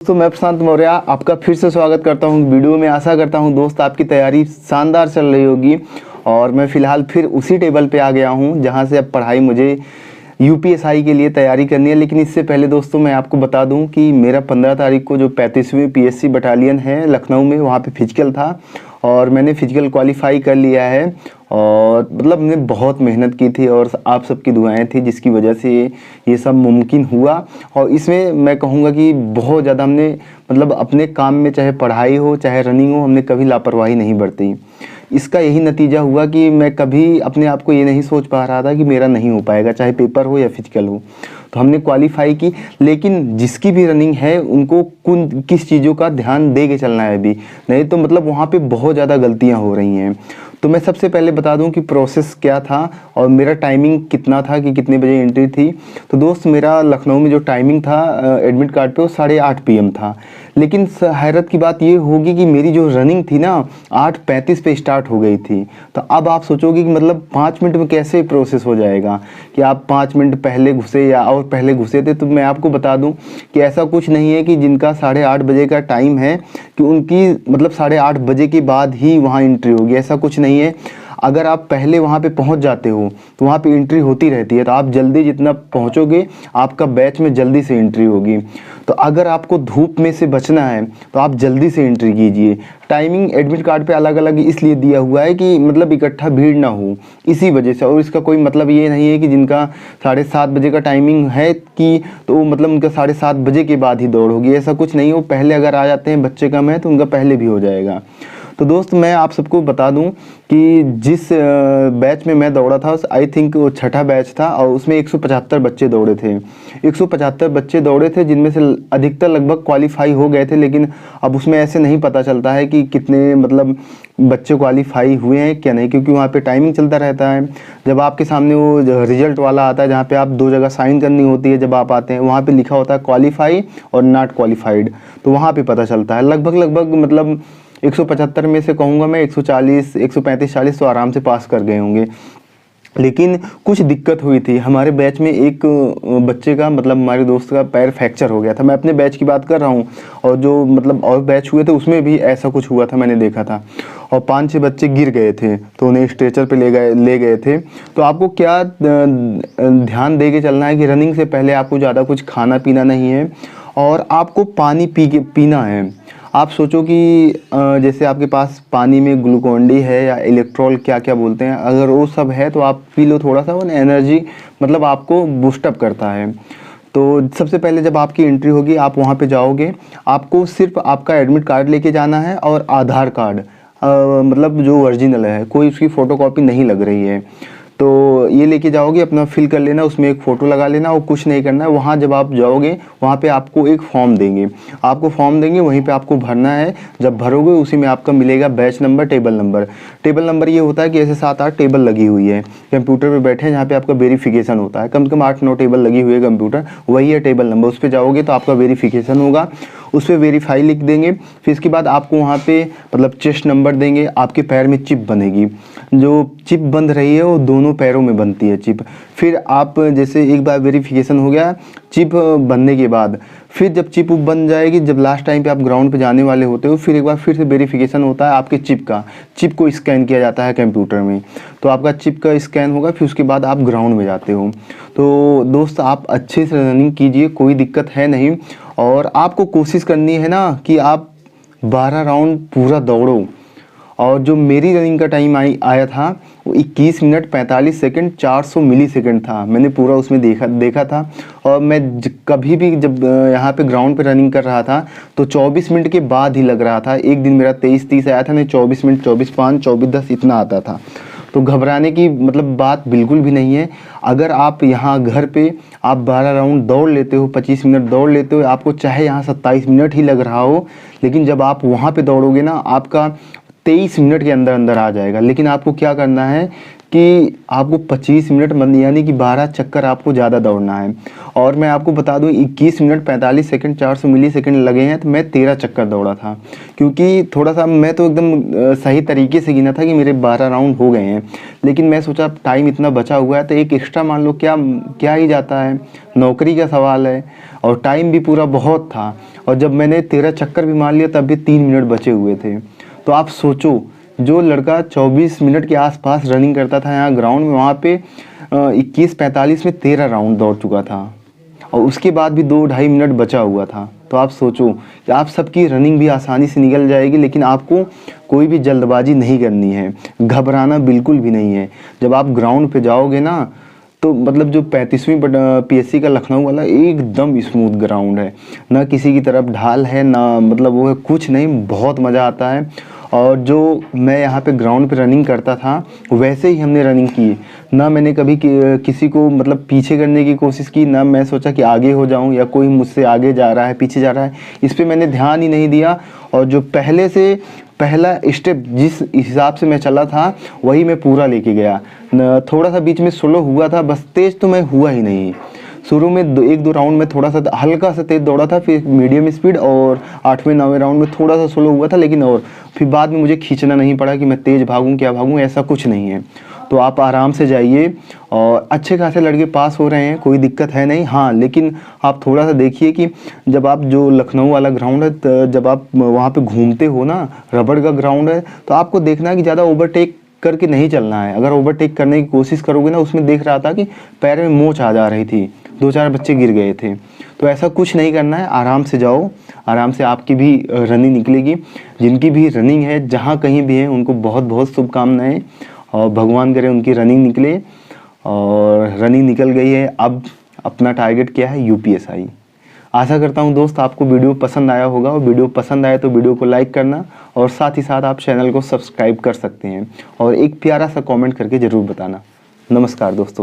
तो मैं प्रशांत मौर्य आपका फिर से स्वागत करता हूं वीडियो में। आशा करता हूं दोस्त आपकी तैयारी शानदार चल रही होगी। और मैं फ़िलहाल फिर उसी टेबल पे आ गया हूं जहां से अब पढ़ाई मुझे यूपीएसआई के लिए तैयारी करनी है। लेकिन इससे पहले दोस्तों मैं आपको बता दूं कि मेरा 15 तारीख को जो 35वीं पीएससी बटालियन है लखनऊ में, वहाँ पे फिजिकल था और मैंने फिजिकल क्वालिफाई कर लिया है। और मतलब मैंने बहुत मेहनत की थी और आप सबकी दुआएं थी जिसकी वजह से ये सब मुमकिन हुआ। और इसमें मैं कहूँगा कि बहुत ज़्यादा हमने मतलब अपने काम में, चाहे पढ़ाई हो चाहे रनिंग हो, हमने कभी लापरवाही नहीं बरती। इसका यही नतीजा हुआ कि मैं कभी अपने आप को ये नहीं सोच पा रहा था कि मेरा नहीं हो पाएगा, चाहे पेपर हो या फिजिकल हो। तो हमने क्वालिफाई की। लेकिन जिसकी भी रनिंग है उनको किस चीज़ों का ध्यान दे के चलना है अभी, नहीं तो मतलब वहाँ पे बहुत ज़्यादा गलतियाँ हो रही हैं। तो मैं सबसे पहले बता दूं कि प्रोसेस क्या था और मेरा टाइमिंग कितना था, कि कितने बजे एंट्री थी। तो दोस्त मेरा लखनऊ में जो टाइमिंग था एडमिट कार्ड पे वो 8:30 PM था। लेकिन हैरत की बात ये होगी कि मेरी जो रनिंग थी ना 8:35 पे स्टार्ट हो गई थी। तो अब आप सोचोगे कि मतलब 5 मिनट में कैसे प्रोसेस हो जाएगा, कि आप 5 मिनट पहले घुसे या और पहले घुसे थे। तो मैं आपको बता दूं कि ऐसा कुछ नहीं है कि जिनका 8:30 बजे का टाइम है कि उनकी मतलब 8:30 बजे के बाद ही वहाँ एंट्री होगी, ऐसा कुछ नहीं है। अगर आप पहले वहाँ पे पहुँच जाते हो तो वहाँ पे एंट्री होती रहती है। तो आप जल्दी जितना पहुँचोगे आपका बैच में जल्दी से एंट्री होगी। तो अगर आपको धूप में से बचना है तो आप जल्दी से एंट्री कीजिए। टाइमिंग एडमिट कार्ड पे अलग अलग इसलिए दिया हुआ है कि मतलब इकट्ठा भीड़ ना हो, इसी वजह से। और इसका कोई मतलब ये नहीं है कि जिनका 7:30 बजे का टाइमिंग है कि तो मतलब उनका 7:30 बजे के बाद ही दौड़ होगी, ऐसा कुछ नहीं है। वो पहले अगर आ जाते हैं, बच्चे कम है तो उनका पहले भी हो जाएगा। तो दोस्त मैं आप सबको बता दूं कि जिस बैच में मैं दौड़ा था आई थिंक वो 6ठा बैच था और उसमें 175 बच्चे दौड़े थे। 175 बच्चे दौड़े थे जिनमें से अधिकतर लगभग क्वालिफाई हो गए थे। लेकिन अब उसमें ऐसे नहीं पता चलता है कि कितने मतलब बच्चे क्वालिफाई हुए हैं क्या नहीं, क्योंकि वहाँ पे टाइमिंग चलता रहता है। जब आपके सामने वो रिजल्ट वाला आता है जहाँ पे आप 2 जगह साइन करनी होती है, जब आप आते हैं वहाँ पे लिखा होता है क्वालिफाई और नॉट क्वालिफाइड। तो वहाँ पे पता चलता है। लगभग मतलब 175 में से कहूँगा मैं 140, 135, 40 तो आराम से पास कर गए होंगे। लेकिन कुछ दिक्कत हुई थी हमारे बैच में। एक बच्चे का मतलब हमारे दोस्त का पैर फ्रैक्चर हो गया था। मैं अपने बैच की बात कर रहा हूँ। और जो मतलब और बैच हुए थे उसमें भी ऐसा कुछ हुआ था, मैंने देखा था। और 5-6 बच्चे गिर गए थे तो उन्हें स्ट्रेचर पे ले गए थे। तो आपको क्या ध्यान दे के चलना है कि रनिंग से पहले आपको ज़्यादा कुछ खाना पीना नहीं है और आपको पानी पीना है। आप सोचो कि जैसे आपके पास पानी में ग्लूकोन डी है या इलेक्ट्रॉल क्या क्या बोलते हैं, अगर वो सब है तो आप पी लो थोड़ा सा। वो एनर्जी मतलब आपको बूस्टअप करता है। तो सबसे पहले जब आपकी एंट्री होगी आप वहाँ पे जाओगे, आपको सिर्फ आपका एडमिट कार्ड लेके जाना है और आधार कार्ड मतलब जो ओरिजिनल है, कोई उसकी फ़ोटोकॉपी नहीं लग रही है तो ये लेके जाओगे, अपना फिल कर लेना, उसमें एक फ़ोटो लगा लेना और कुछ नहीं करना है। वहाँ जब आप जाओगे वहाँ पे आपको एक फॉर्म देंगे, वहीं पे आपको भरना है। जब भरोगे उसी में आपका मिलेगा batch number, table number. Table number ये होता है कि ऐसे 7-8 टेबल लगी हुई है कंप्यूटर पे बैठे हैं जहाँ पे आपका वेरिफिकेशन होता है। कम से कम 8-9 टेबल लगी हुई है कंप्यूटर, वही है टेबल नंबर। उस पर जाओगे तो आपका वेरिफिकेशन होगा, उस पर वेरीफाई लिख देंगे। फिर इसके बाद आपको वहाँ पे मतलब चेस्ट नंबर देंगे। आपके पैर में चिप बनेगी, जो चिप बंध रही है वो दोनों पैरों में बनती है चिप। फिर आप जैसे एक बार वेरिफिकेशन हो गया चिप बनने के बाद, फिर जब चिप बन जाएगी, जब लास्ट टाइम पे आप ग्राउंड पे जाने वाले होते हो, फिर एक बार फिर से वेरिफिकेशन होता है आपके चिप का। चिप को स्कैन किया जाता है कंप्यूटर में, तो आपका चिप का स्कैन होगा, फिर उसके बाद आप ग्राउंड में जाते हो। तो दोस्त आप अच्छे से रनिंग कीजिए, कोई दिक्कत है नहीं। और आपको कोशिश करनी है ना कि आप 12 राउंड पूरा दौड़ो। और जो मेरी रनिंग का टाइम आया था वो 21 मिनट 45 सेकंड 400 मिली सेकंड था। मैंने पूरा उसमें देखा था। और मैं कभी भी जब यहाँ पे ग्राउंड पे रनिंग कर रहा था तो 24 मिनट के बाद ही लग रहा था। एक दिन मेरा 23:30 आया था, नहीं 24 मिनट 24:05 24:10 इतना आता था। तो घबराने की मतलब बात बिल्कुल भी नहीं है। अगर आप यहाँ घर पे आप 12 राउंड दौड़ लेते हो, 25 मिनट दौड़ लेते हो, आपको चाहे यहाँ 27 मिनट ही लग रहा हो, लेकिन जब आप वहाँ पे दौड़ोगे ना आपका 23 मिनट के अंदर अंदर आ जाएगा। लेकिन आपको क्या करना है कि आपको 25 मिनट यानी कि 12 चक्कर आपको ज़्यादा दौड़ना है। और मैं आपको बता दूं 21 मिनट 45 सेकंड 400 मिली सेकंड लगे हैं तो मैं 13 चक्कर दौड़ा था। क्योंकि थोड़ा सा मैं तो एकदम सही तरीके से गिना था कि मेरे 12 राउंड हो गए हैं। लेकिन मैं सोचा टाइम इतना बचा हुआ है तो एक एक्स्ट्रा मान लो क्या ही जाता है, नौकरी का सवाल है और टाइम भी पूरा बहुत था। और जब मैंने 13 चक्कर भी मार लिया तब भी 3 मिनट बचे हुए थे। तो आप सोचो, जो लड़का 24 मिनट के आसपास रनिंग करता था यहाँ ग्राउंड में, वहाँ पे 21:45 में 13 राउंड दौड़ चुका था और उसके बाद भी 2-2.5 मिनट बचा हुआ था। तो आप सोचो कि आप सबकी रनिंग भी आसानी से निकल जाएगी, लेकिन आपको कोई भी जल्दबाजी नहीं करनी है, घबराना बिल्कुल भी नहीं है। जब आप ग्राउंड पे जाओगे ना, तो मतलब जो 35वीं PSC का लखनऊ वाला एकदम स्मूथ ग्राउंड है, ना किसी की तरफ ढाल है, ना मतलब वो है कुछ नहीं, बहुत मज़ा आता है। और जो मैं यहाँ पे ग्राउंड पे रनिंग करता था वैसे ही हमने रनिंग की, ना मैंने कभी किसी को मतलब पीछे करने की कोशिश की, ना मैं सोचा कि आगे हो जाऊँ या कोई मुझसे आगे जा रहा है पीछे जा रहा है, इस पर मैंने ध्यान ही नहीं दिया। और जो पहले से पहला स्टेप जिस हिसाब से मैं चला था वही मैं पूरा लेके गया। थोड़ा सा बीच में स्लो हुआ था, बस तेज़ तो मैं हुआ ही नहीं। शुरू में 1-2 राउंड में थोड़ा सा हल्का सा तेज़ दौड़ा था, फिर मीडियम स्पीड, और 8वें-9वें राउंड में थोड़ा सा स्लो हुआ था, लेकिन और फिर बाद में मुझे खींचना नहीं पड़ा कि मैं तेज़ भागूं क्या भागूं, ऐसा कुछ नहीं है। तो आप आराम से जाइए और अच्छे खासे लड़के पास हो रहे हैं, कोई दिक्कत है नहीं। हाँ, लेकिन आप थोड़ा सा देखिए कि जब आप जो लखनऊ वाला ग्राउंड है, जब आप वहाँ पे घूमते हो ना, रबड़ का ग्राउंड है, तो आपको देखना है कि ज़्यादा ओवरटेक करके नहीं चलना है। अगर ओवरटेक करने की कोशिश करोगे ना, उसमें देख रहा था कि पैर में मोच आ जा रही थी, 2-4 बच्चे गिर गए थे। तो ऐसा कुछ नहीं करना है, आराम से जाओ, आराम से आपकी भी रनिंग निकलेगी। जिनकी भी रनिंग है जहाँ कहीं भी है, उनको बहुत बहुत शुभकामनाएं, और भगवान करे उनकी रनिंग निकले। और रनिंग निकल गई है, अब अपना टारगेट क्या है, UPSI। आशा करता हूँ दोस्त आपको वीडियो पसंद आया होगा, और वीडियो पसंद आया तो वीडियो को लाइक करना, और साथ ही साथ आप चैनल को सब्सक्राइब कर सकते हैं, और एक प्यारा सा कमेंट करके ज़रूर बताना। नमस्कार दोस्तों।